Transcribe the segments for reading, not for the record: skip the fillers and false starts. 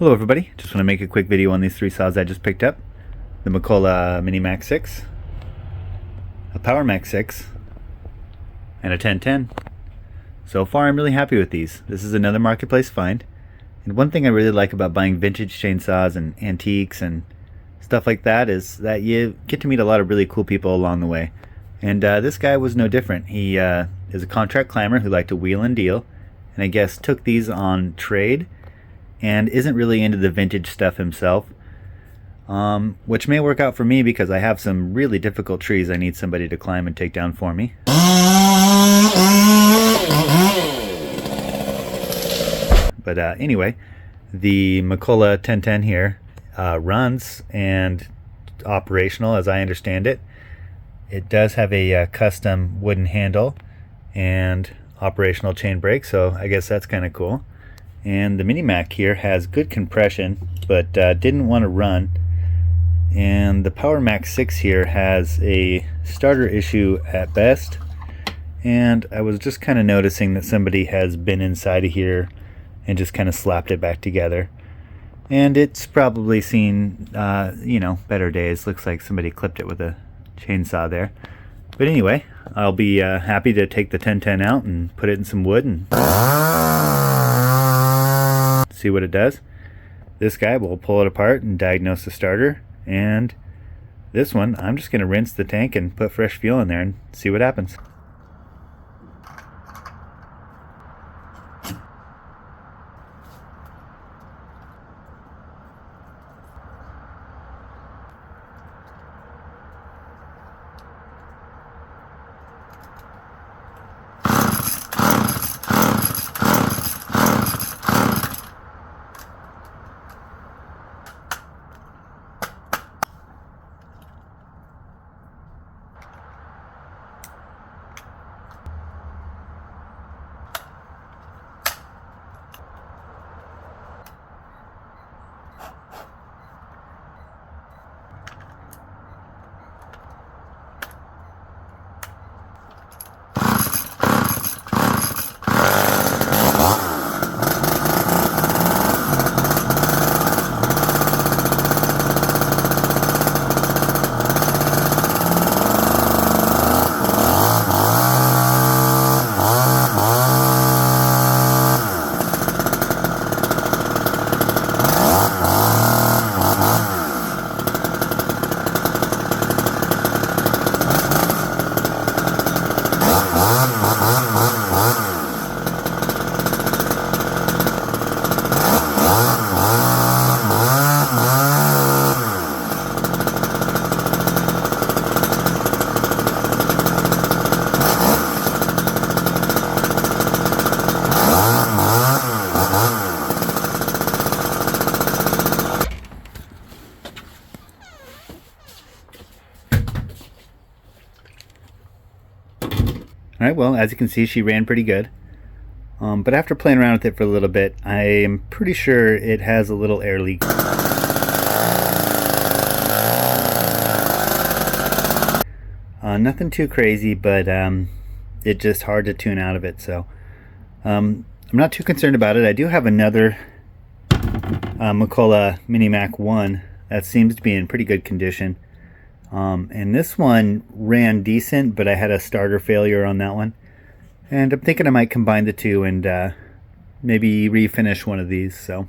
Hello everybody, just want to make a quick video on these three saws I just picked up. The McCulloch Mini Max 6, a Power Max 6, and a 1010. So far I'm really happy with these. This is another marketplace find. And one thing I really like about buying vintage chainsaws and antiques and stuff like that is that you get to meet a lot of really cool people along the way. And this guy was no different. He is a contract climber who liked to wheel and deal, and I guess took these on trade and isn't really into the vintage stuff himself, which may work out for me because I have some really difficult trees I need somebody to climb and take down for me. But anyway, the McCulloch 1010 here runs and operational as I understand it. It does have a custom wooden handle and operational chain brake, so I guess that's kind of cool. And the Mini Mac here has good compression, but didn't want to run. And the Power Max 6 here has a starter issue at best. And I was just kind of noticing that somebody has been inside of here and just kind of slapped it back together. And it's probably seen, better days. Looks like somebody clipped it with a chainsaw there. But anyway, I'll be happy to take the 1010 out and put it in some wood and see what it does. This guy will pull it apart and diagnose the starter, and this one I'm just going to rinse the tank and put fresh fuel in there and see what happens. Alright, well, as you can see, she ran pretty good. But after playing around with it for a little bit, I am pretty sure it has a little air leak. Nothing too crazy, but it's just hard to tune out of it. So I'm not too concerned about it. I do have another McCulloch Mini Mac 1 that seems to be in pretty good condition. And this one ran decent, but I had a starter failure on that one. And I'm thinking I might combine the two and maybe refinish one of these. So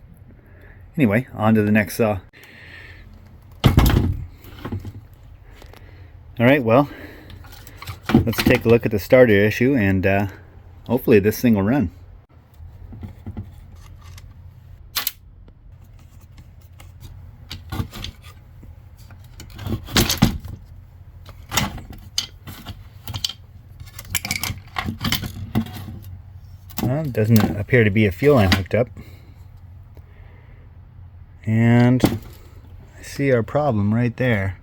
anyway, on to the next saw. Alright, well, let's take a look at the starter issue and hopefully this thing will run. Well, it doesn't appear to be a fuel line hooked up. And I see our problem right there.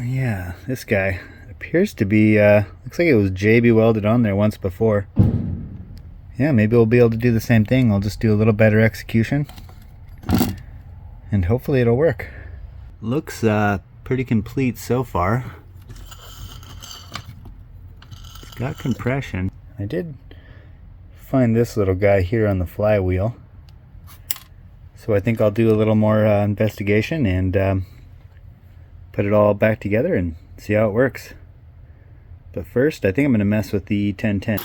Yeah, this guy appears to be, looks like it was JB welded on there once before. Yeah, maybe we'll be able to do the same thing. I'll just do a little better execution. And hopefully it'll work. Looks pretty complete so far. It's got compression. I did find this little guy here on the flywheel. So I think I'll do a little more investigation and put it all back together and see how it works. But first, I think I'm going to mess with the 1010.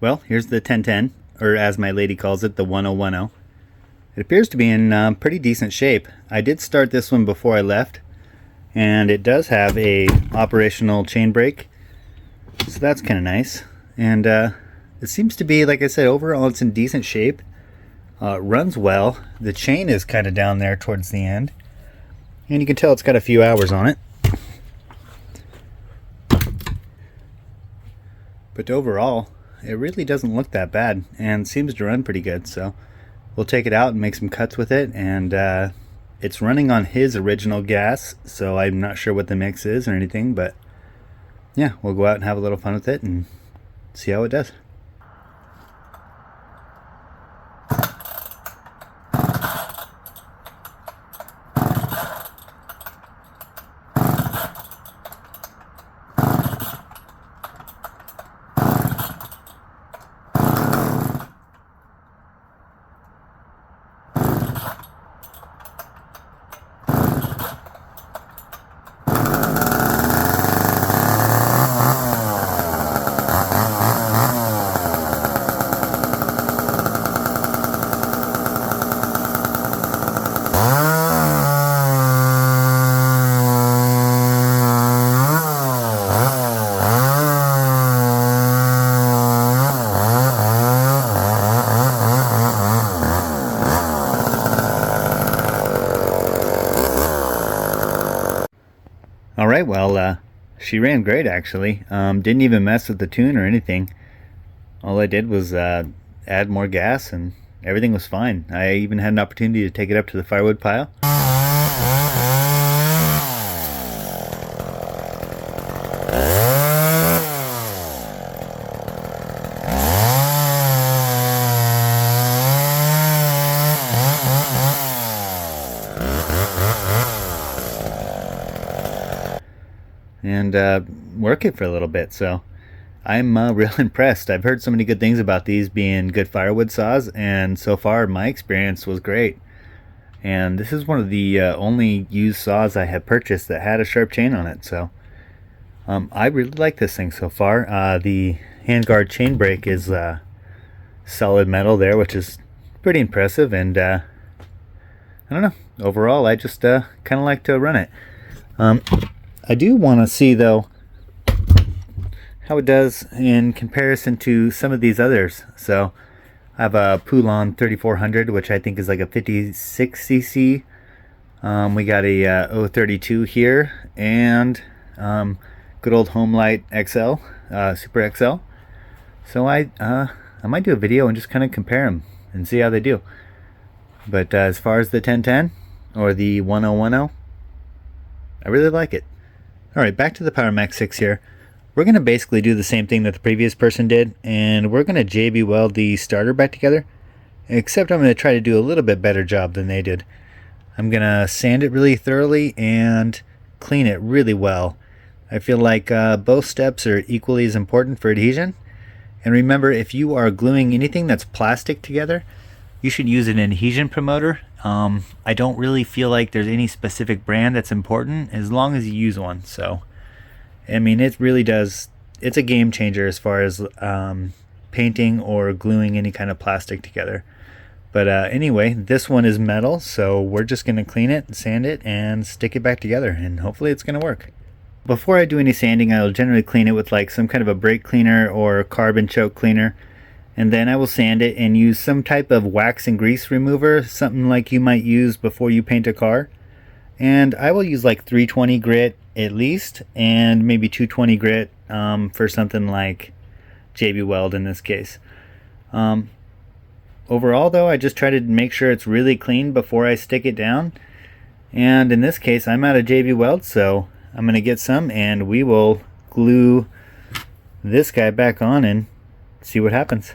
Well, here's the 1010, or as my lady calls it, the 1010. It appears to be in pretty decent shape. I did start this one before I left, and it does have a operational chain brake, so that's kind of nice. And it seems to be, like I said, overall it's in decent shape. It runs well. The chain is kind of down there towards the end, and you can tell it's got a few hours on it. But overall, it really doesn't look that bad and seems to run pretty good. So we'll take it out and make some cuts with it. And it's running on his original gas, so I'm not sure what the mix is or anything, but yeah, we'll go out and have a little fun with it and see how it does. Alright, well, she ran great actually. Didn't even mess with the tune or anything. All I did was add more gas and everything was fine. I even had an opportunity to take it up to the firewood pile. And work it for a little bit. So I'm real impressed. I've heard so many good things about these being good firewood saws, and so far my experience was great. And this is one of the only used saws I have purchased that had a sharp chain on it. So I really like this thing so far. The handguard chain brake is solid metal there, which is pretty impressive. And I don't know, overall I just kind of like to run it. I do want to see though how it does in comparison to some of these others. So I have a Poulon 3400, which I think is like a 56cc. We got a 032 here, and good old Homelight XL, Super XL. So I might do a video and just kind of compare them and see how they do. But as far as the 1010 or the 1010, I really like it. Alright, back to the Power Max 6 here. We're going to basically do the same thing that the previous person did, and we're going to JB weld the starter back together, except I'm going to try to do a little bit better job than they did. I'm going to sand it really thoroughly and clean it really well. I feel like both steps are equally as important for adhesion. And remember, if you are gluing anything that's plastic together, you should use an adhesion promoter. I don't really feel like there's any specific brand that's important as long as you use one. So I mean, it really does, it's a game changer as far as painting or gluing any kind of plastic together. But anyway, this one is metal, so we're just going to clean it, sand it, and stick it back together, and hopefully it's going to work. Before I do any sanding, I'll generally clean it with like some kind of a brake cleaner or carbon choke cleaner, and then I will sand it and use some type of wax and grease remover, something like you might use before you paint a car. And I will use like 320 grit at least, and maybe 220 grit for something like JB Weld in this case. Overall though, I just try to make sure it's really clean before I stick it down. And in this case, I'm out of JB Weld, so I'm going to get some and we will glue this guy back on and see what happens.